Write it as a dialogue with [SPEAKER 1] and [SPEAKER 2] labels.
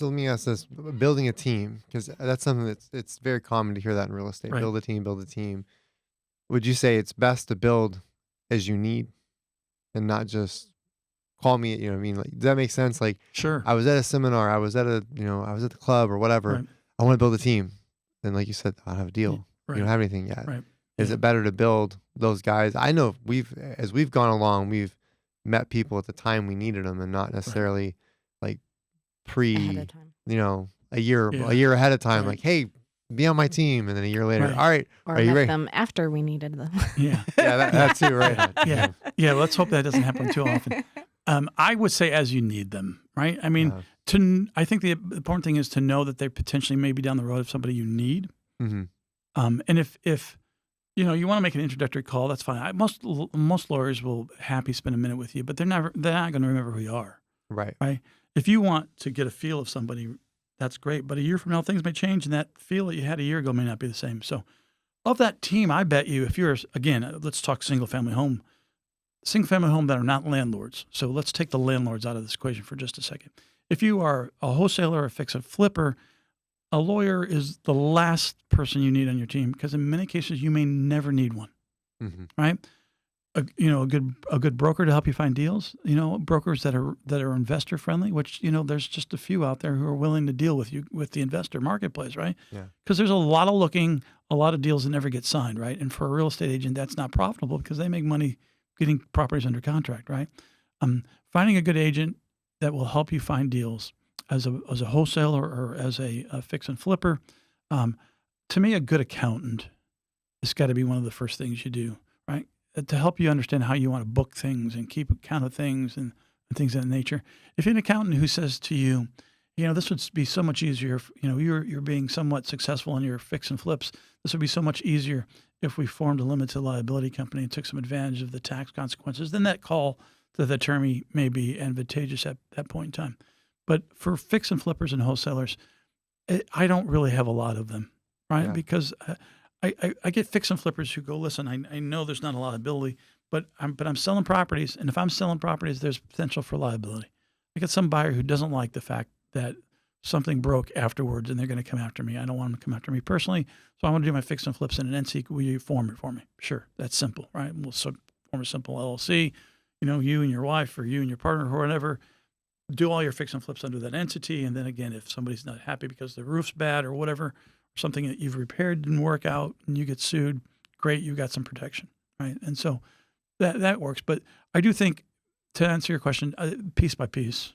[SPEAKER 1] So let me ask this: building a team, because that's something it's very common to hear that in real estate.
[SPEAKER 2] Right.
[SPEAKER 1] Build a team, build a team. Would you say it's best to build as you need and not just call me? You know what I mean? Like, does that make sense? Like,
[SPEAKER 2] Sure.
[SPEAKER 1] I was at a seminar, I was at the club or whatever.
[SPEAKER 2] Right.
[SPEAKER 1] I want to build a team. Then, like you said, I don't have a
[SPEAKER 2] Y-
[SPEAKER 1] deal. You don't
[SPEAKER 2] Right.
[SPEAKER 1] have anything yet.
[SPEAKER 2] Right.
[SPEAKER 1] Is
[SPEAKER 2] Yeah.
[SPEAKER 1] it better to build those guys? I know as we've gone along, we've met people at the time we needed them, and not
[SPEAKER 2] Right.
[SPEAKER 1] necessarily like
[SPEAKER 3] ahead of
[SPEAKER 1] pre,
[SPEAKER 3] time.
[SPEAKER 1] a year
[SPEAKER 2] Yeah.
[SPEAKER 1] ahead of time.
[SPEAKER 2] Right.
[SPEAKER 1] Like, hey, be on my team, and then a year later,
[SPEAKER 2] Right.
[SPEAKER 1] all right,
[SPEAKER 3] Or
[SPEAKER 1] are you
[SPEAKER 3] met
[SPEAKER 1] ready?
[SPEAKER 3] them after we needed them.
[SPEAKER 2] Yeah.
[SPEAKER 1] Yeah, that too, right?
[SPEAKER 2] Yeah. Yeah. Let's hope that doesn't happen too often. I would say as you need them, right? I mean, I think the important thing is to know that they potentially may be down the road of somebody you need.
[SPEAKER 1] Mm-hmm.
[SPEAKER 2] And if you want to make an introductory call, that's fine. Most lawyers will happy spend a minute with you, but they're not going to remember who you are,
[SPEAKER 1] Right.
[SPEAKER 2] right? If you want to get a feel of somebody, that's great. But a year from now, things may change, and that feel that you had a year ago may not be the same. So, of that team, I bet you, if you're again, let's talk single family home that are not landlords. So let's take the landlords out of this equation for just a second. If you are a wholesaler or a fix and flipper, a lawyer is the last person you need on your team, because in many cases you may never need one,
[SPEAKER 1] Mm-hmm.
[SPEAKER 2] right? A good broker to help you find deals. Brokers that are investor friendly, which there's just a few out there who are willing to deal with you with the investor marketplace, right?
[SPEAKER 1] Yeah.
[SPEAKER 2] Because there's a lot of deals that never get signed, right? And for a real estate agent, that's not profitable because they make money getting properties under contract, right? Finding a good agent that will help you find deals as a wholesaler or as a fix and flipper. To me, a good accountant has got to be one of the first things you do, right? To help you understand how you want to book things and keep account of things and things of that nature. If you're an accountant who says to you, this would be so much easier, you're being somewhat successful in your fix and flips, this would be so much easier if we formed a limited liability company and took some advantage of the tax consequences, then that call to the attorney may be advantageous at that point in time. But for fix and flippers and wholesalers, I don't really have a lot of them, right?
[SPEAKER 1] Yeah.
[SPEAKER 2] Because I get fix and flippers who go, listen, I know there's not a liability, but I'm selling properties, and if I'm selling properties, there's potential for liability. I get some buyer who doesn't like the fact that something broke afterwards and they're going to come after me. I don't want them to come after me personally, so I want to do my fix and flips in an NC. Will you form it for me? Sure, that's simple, right? We'll form a simple LLC. You and your wife or you and your partner or whatever, do all your fix and flips under that entity, and then again, if somebody's not happy because the roof's bad or whatever, something that you've repaired didn't work out and you get sued, great, you got some protection, right? And so that works. But I do think, to answer your question, piece by piece,